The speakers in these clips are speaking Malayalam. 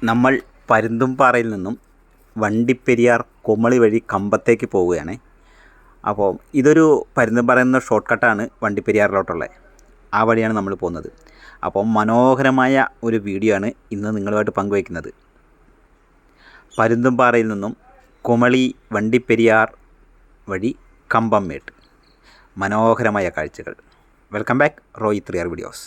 നമ്മൾ പരുന്തുംപാറയിൽ നിന്നും വണ്ടിപ്പെരിയാർ കുമളി വഴി കമ്പത്തേക്ക് പോവുകയാണ്. അപ്പോൾ ഇതൊരു പരുന്തുംപാറ എന്ന ഷോർട്ട് കട്ടാണ് വണ്ടിപ്പെരിയാറിലോട്ടുള്ളത്. ആ വഴിയാണ് നമ്മൾ പോകുന്നത്. അപ്പോൾ മനോഹരമായ ഒരു വീഡിയോ ആണ് ഇന്ന് നിങ്ങളുമായിട്ട് പങ്കുവയ്ക്കുന്നത്. പരുന്തുംപാറയിൽ നിന്നും കുമളി വണ്ടിപ്പെരിയാർ വഴി കമ്പംമേട്ട് മനോഹരമായ കാഴ്ചകൾ. Welcome back Roy 3R videos.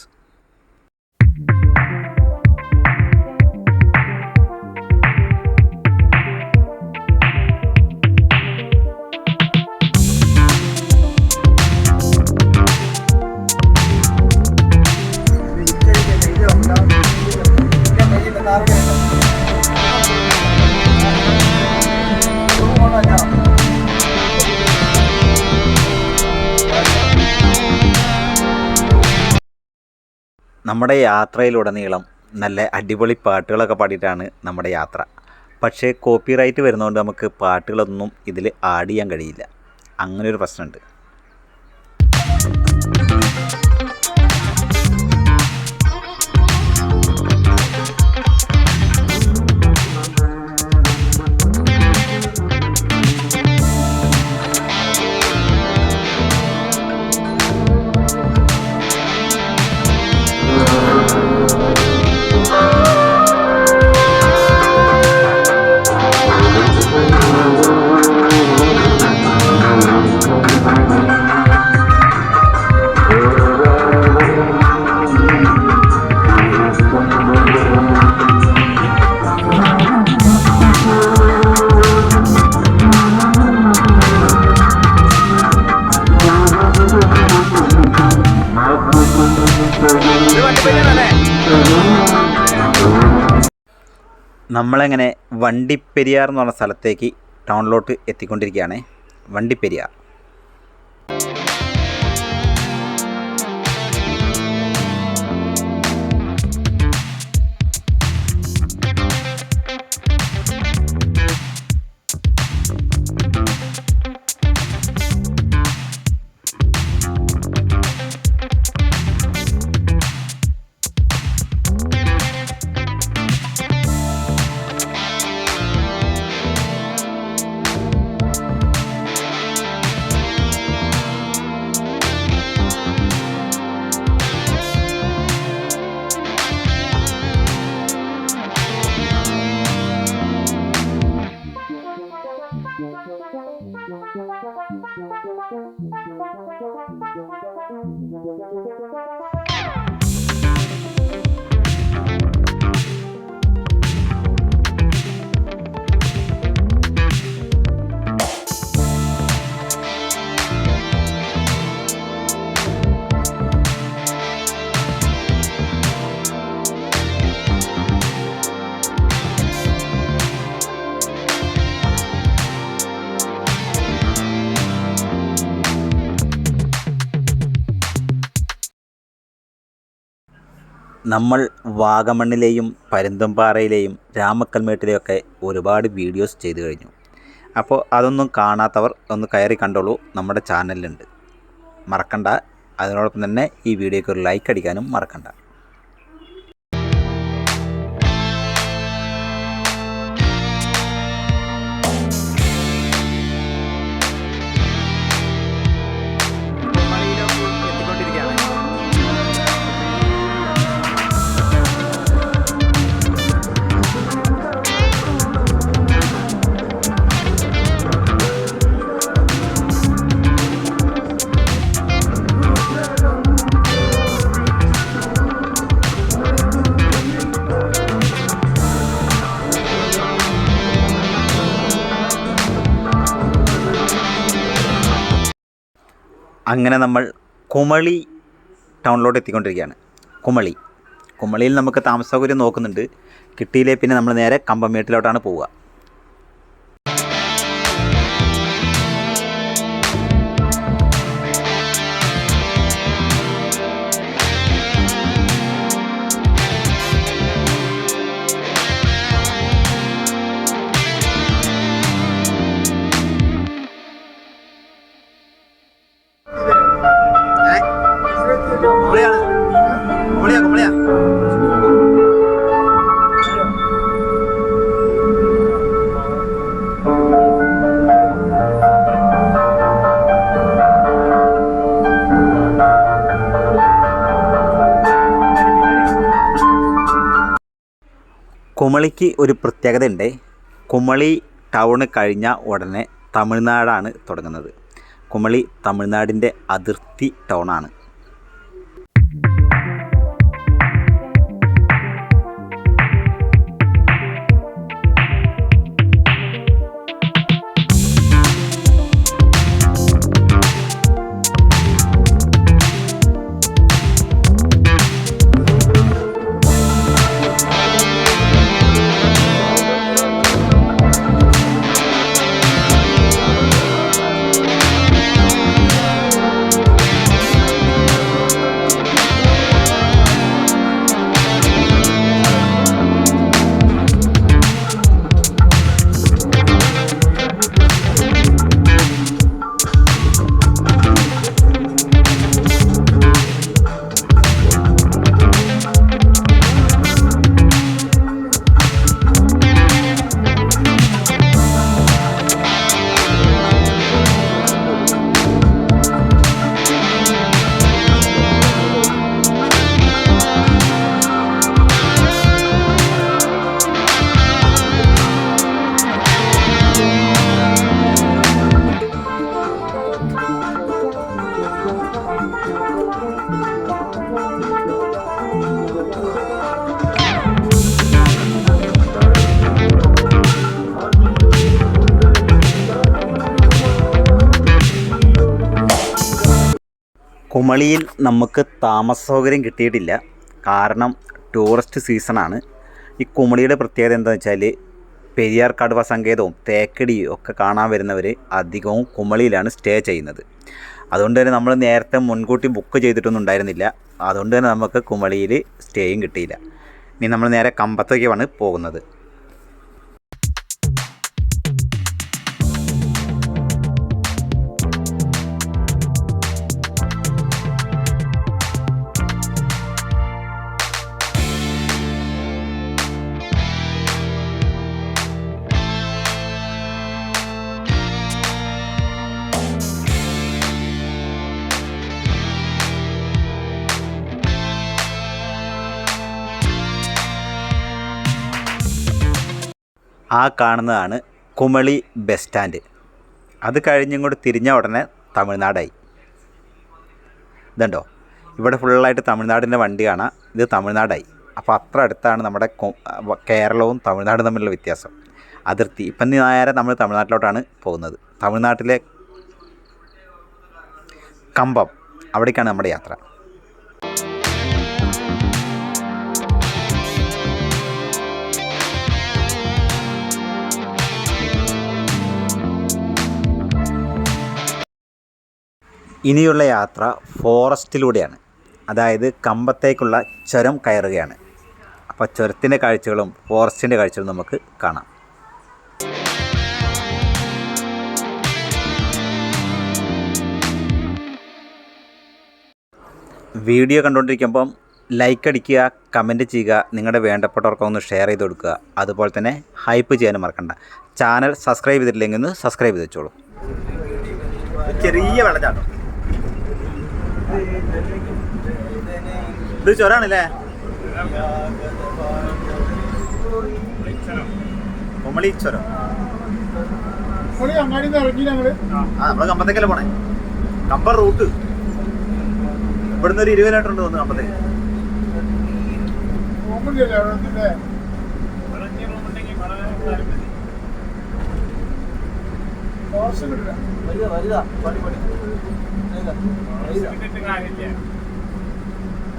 നമ്മുടെ യാത്രയിലുടനീളം നല്ല അടിപൊളി പാട്ടുകളൊക്കെ പാടിയിട്ടാണ് നമ്മുടെ യാത്ര. പക്ഷേ കോപ്പിറൈറ്റ് വരുന്നതുകൊണ്ട് നമുക്ക് പാട്ടുകളൊന്നും ഇതിൽ ആഡ് ചെയ്യാൻ കഴിയില്ല. അങ്ങനെയൊരു പ്രശ്നമുണ്ട്. നമ്മളങ്ങനെ വണ്ടിപ്പെരിയാർ എന്ന് പറഞ്ഞ സ്ഥലത്തേക്ക് ടൗണിലോട്ട് എത്തിക്കൊണ്ടിരിക്കുകയാണ്. വണ്ടിപ്പെരിയാർ നമ്മൾ വാഗമണ്ണിലെയും പരുന്തുംപാറയിലെയും രാമക്കൽമേട്ടിലെയൊക്കെ ഒരുപാട് വീഡിയോസ് ചെയ്തു കഴിഞ്ഞു. അപ്പോൾ അതൊന്നും കാണാത്തവർ ഒന്ന് കയറി കണ്ടോളൂ, നമ്മുടെ ചാനലിലുണ്ട്. മറക്കണ്ട. അതിനോടൊപ്പം തന്നെ ഈ വീഡിയോയ്ക്ക് ഒരു ലൈക്ക് അടിക്കാനും മറക്കണ്ട. അങ്ങനെ നമ്മൾ കുമളി ടൗണിലോട്ട് എത്തിക്കൊണ്ടിരിക്കുകയാണ്. കുമളിയിൽ നമുക്ക് താമസ സൗകര്യം നോക്കുന്നുണ്ട്. കിട്ടിയില്ലേ പിന്നെ നമ്മൾ നേരെ കമ്പംമേട്ടിലോട്ടാണ് പോവുക. കുമളിക്ക് ഒരു പ്രത്യേകതയുണ്ട്. കുമളി ടൗൺ കഴിഞ്ഞ ഉടനെ തമിഴ്നാടാണ് തുടങ്ങുന്നത്. കുമളി തമിഴ്നാടിൻ്റെ അതിർത്തി ടൗണാണ്. കുമളിയിൽ നമുക്ക് താമസ സൗകര്യം കിട്ടിയിട്ടില്ല. കാരണം ടൂറിസ്റ്റ് സീസണാണ്. ഈ കുമളിയുടെ പ്രത്യേകത എന്താണെന്ന് വെച്ചാൽ പെരിയാർ കടുവ സങ്കേതവും തേക്കടിയും ഒക്കെ കാണാൻ വരുന്നവർ അധികവും കുമളിയിലാണ് സ്റ്റേ ചെയ്യുന്നത്. അതുകൊണ്ട് തന്നെ നമ്മൾ നേരത്തെ മുൻകൂട്ടി ബുക്ക് ചെയ്തിട്ടൊന്നും ഉണ്ടായിരുന്നില്ല. അതുകൊണ്ട് തന്നെ നമുക്ക് കുമളിയിൽ സ്റ്റേയും കിട്ടിയില്ല. ഇനി നമ്മൾ നേരെ കമ്പത്തേക്കാണ് പോകുന്നത്. ആ കാണുന്നതാണ് കുമളി ബസ് സ്റ്റാൻഡ്. അത് കഴിഞ്ഞിങ്ങോട്ട് തിരിഞ്ഞ ഉടനെ തമിഴ്നാടായി. ഇതുണ്ടോ, ഇവിടെ ഫുള്ളായിട്ട് തമിഴ്നാടിൻ്റെ വണ്ടി കാണാം. ഇത് തമിഴ്നാടായി. അപ്പോൾ അത്ര അടുത്താണ് നമ്മുടെ കേരളവും തമിഴ്നാടും തമ്മിലുള്ള വ്യത്യാസം, അതിർത്തി. ഇപ്പം നേരെ നമ്മൾ തമിഴ്നാട്ടിലോട്ടാണ് പോകുന്നത്. തമിഴ്നാട്ടിലെ കമ്പം, അവിടേക്കാണ് നമ്മുടെ യാത്ര. ഇനിയുള്ള യാത്ര ഫോറസ്റ്റിലൂടെയാണ്. അതായത് കമ്പത്തേക്കുള്ള ചുരം കയറുകയാണ്. അപ്പോൾ ചുരത്തിൻ്റെ കാഴ്ചകളും ഫോറസ്റ്റിൻ്റെ കാഴ്ചകളും നമുക്ക് കാണാം. വീഡിയോ കണ്ടുകൊണ്ടിരിക്കുമ്പം ലൈക്ക് അടിക്കുക, കമൻറ്റ് ചെയ്യുക, നിങ്ങളുടെ വേണ്ടപ്പെട്ടവർക്കൊന്ന് ഷെയർ ചെയ്ത് കൊടുക്കുക. അതുപോലെ തന്നെ ഹൈപ്പ് ചെയ്യാനും മറക്കണ്ട. ചാനൽ സബ്സ്ക്രൈബ് ചെയ്തിട്ടില്ലെങ്കിൽ ഒന്ന് സബ്സ്ക്രൈബ് ചെയ്ത് വെച്ചോളൂ. ചെറിയ വെള്ളച്ചാട്ടം. ഇത് ചുരാണല്ലേ, കുമളി ചുരം. നമ്മള് കമ്പത്തേക്കല്ലേ പോണേ. കമ്പ റൂട്ട് ഇവിടുന്ന് ഒരു 20 കിലോമീറ്റർ ഉണ്ട് തോന്നുന്നു കമ്പത്തേക്ക്.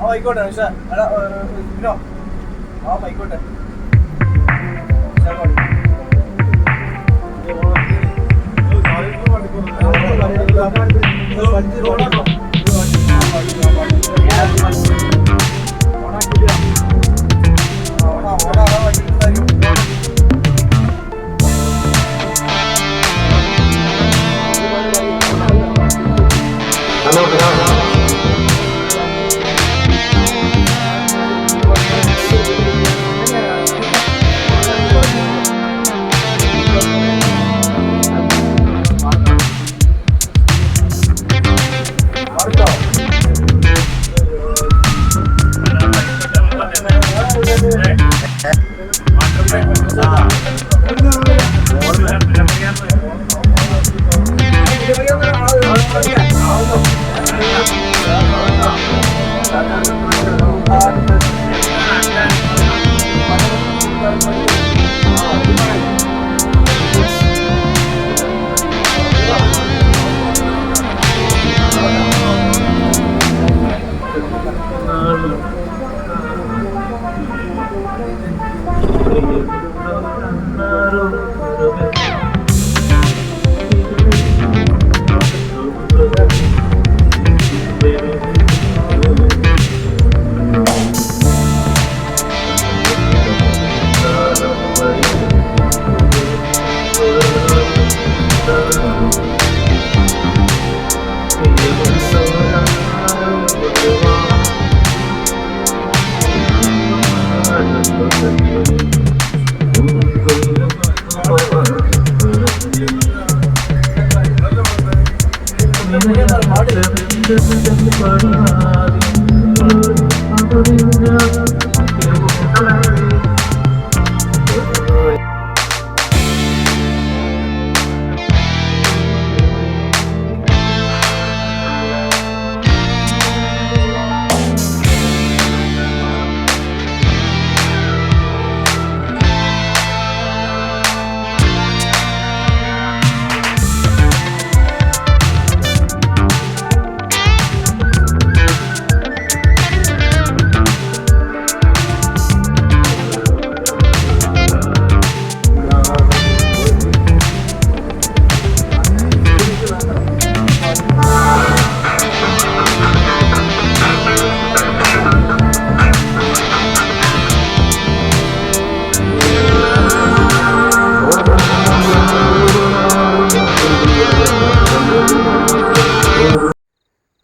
ആയിക്കോട്ടെ ആയിക്കോട്ടെ.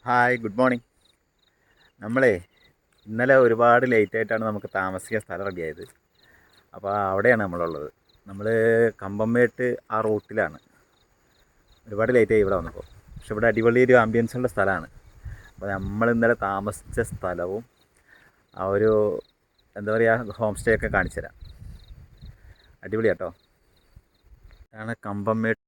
Hi, good morning. നമ്മളെ ഇന്നലെ ഒരുപാട് ലേറ്റായിട്ടാണ് നമുക്ക് താമസിക്കാൻ സ്ഥലം റെഡിയായത്. അപ്പോൾ അവിടെയാണ് നമ്മളുള്ളത്. നമ്മൾ കമ്പംമേട്ട് ആ റൂട്ടിലാണ്. ഒരുപാട് ലേറ്റായി ഇവിടെ വന്നപ്പോൾ. പക്ഷെ ഇവിടെ അടിപൊളി ഒരു ആംബിയൻസ് ഉള്ള സ്ഥലമാണ്. അപ്പോൾ നമ്മൾ ഇന്നലെ താമസിച്ച സ്ഥലവും ആ ഒരു എന്താ പറയുക ഹോം സ്റ്റേ ഒക്കെ കാണിച്ചു തരാം. അടിപൊളി കേട്ടോ. ഇതാണ് കമ്പംമേട്ട്.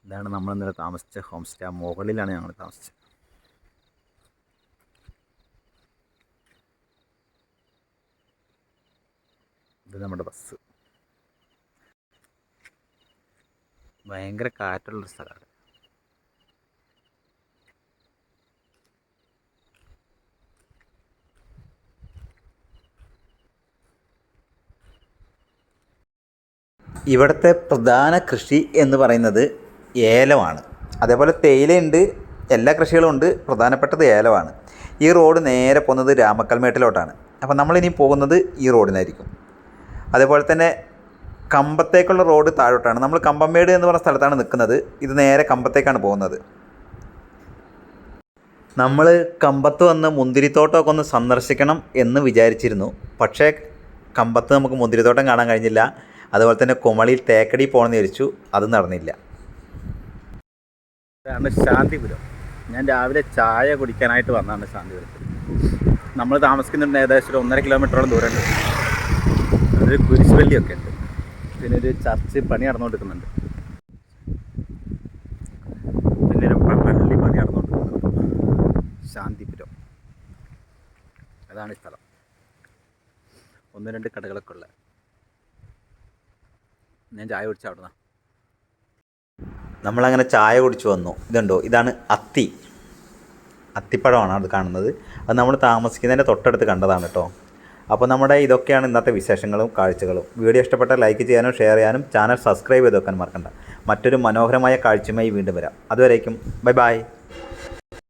ഇതാണ് നമ്മൾ ഇന്നലെ താമസിച്ച ഹോം സ്റ്റേ. മുകളിലാണ് ഞങ്ങൾ താമസിച്ചത്. ഇത് നമ്മുടെ ബസ്. ഭയങ്കര കാറ്റുള്ളൊരു സ്ഥലമാണ്. ഇവിടുത്തെ പ്രധാന കൃഷി എന്ന് പറയുന്നത് ഏലമാണ്. അതേപോലെ തേയിലയുണ്ട്, എല്ലാ കൃഷികളും ഉണ്ട്. പ്രധാനപ്പെട്ടത് ഏലമാണ്. ഈ റോഡ് നേരെ പോകുന്നത് രാമക്കൽമേട്ടിലോട്ടാണ്. അപ്പോൾ നമ്മളിനി പോകുന്നത് ഈ റോഡിനായിരിക്കും. അതേപോലെ തന്നെ കമ്പത്തേക്കുള്ള റോഡ് താഴോട്ടാണ്. നമ്മൾ കമ്പംമേട് എന്ന് പറഞ്ഞ സ്ഥലത്താണ് നിൽക്കുന്നത്. ഇത് നേരെ കമ്പത്തേക്കാണ് പോകുന്നത്. നമ്മൾ കമ്പത്ത് വന്ന് മുന്തിരിത്തോട്ടമൊക്കെ ഒന്ന് സന്ദർശിക്കണം എന്ന് വിചാരിച്ചിരുന്നു. പക്ഷേ കമ്പത്ത് നമുക്ക് മുന്തിരിത്തോട്ടം കാണാൻ കഴിഞ്ഞില്ല. അതുപോലെ തന്നെ കുമളിയിൽ തേക്കടി പോകണമെന്ന് വിചാരിച്ചു, അത് നടന്നില്ല. ഇതാണ് ശാന്തിപുരം. ഞാൻ രാവിലെ ചായ കുടിക്കാനായിട്ട് വന്നതാണ് ശാന്തിപുരത്ത്. നമ്മൾ താമസിക്കുന്നുണ്ട് ഏകദേശം ഒരു 1.5 കിലോമീറ്ററോളം ദൂരമുണ്ട്. അതൊരു കുരിശുപള്ളിയൊക്കെ ഉണ്ട്. പിന്നെ ഒരു ചർച്ച് പണി നടന്നുകൊണ്ടിരിക്കുന്നുണ്ട്. പിന്നെ ഒരു പള്ളി പണി നടന്നുകൊണ്ടിരിക്കുന്നുണ്ട്. ശാന്തിപുരം അതാണ് ഈ സ്ഥലം. 1-2 കടകളൊക്കെ ഉള്ളത്. ഞാൻ ചായ കുടിച്ച അവിടെ നിന്നാണ്. നമ്മളങ്ങനെ ചായ കുടിച്ച് വന്നു. ഇതുണ്ടോ, ഇതാണ് അത്തിപ്പഴമാണ് അത് കാണുന്നത്. അത് നമ്മൾ താമസിക്കുന്നതിൻ്റെ തൊട്ടടുത്ത് കണ്ടതാണ് കേട്ടോ. അപ്പോൾ നമ്മുടെ ഇതൊക്കെയാണ് ഇന്നത്തെ വിശേഷങ്ങളും കാഴ്ചകളും. വീഡിയോ ഇഷ്ടപ്പെട്ടാൽ ലൈക്ക് ചെയ്യാനും ഷെയർ ചെയ്യാനും ചാനൽ സബ്സ്ക്രൈബ് ചെയ്ത് വെക്കാൻ മറക്കണ്ട. മറ്റൊരു മനോഹരമായ കാഴ്ചയുമായി വീണ്ടും വരാം. അതുവരേക്കും ബൈ ബൈ.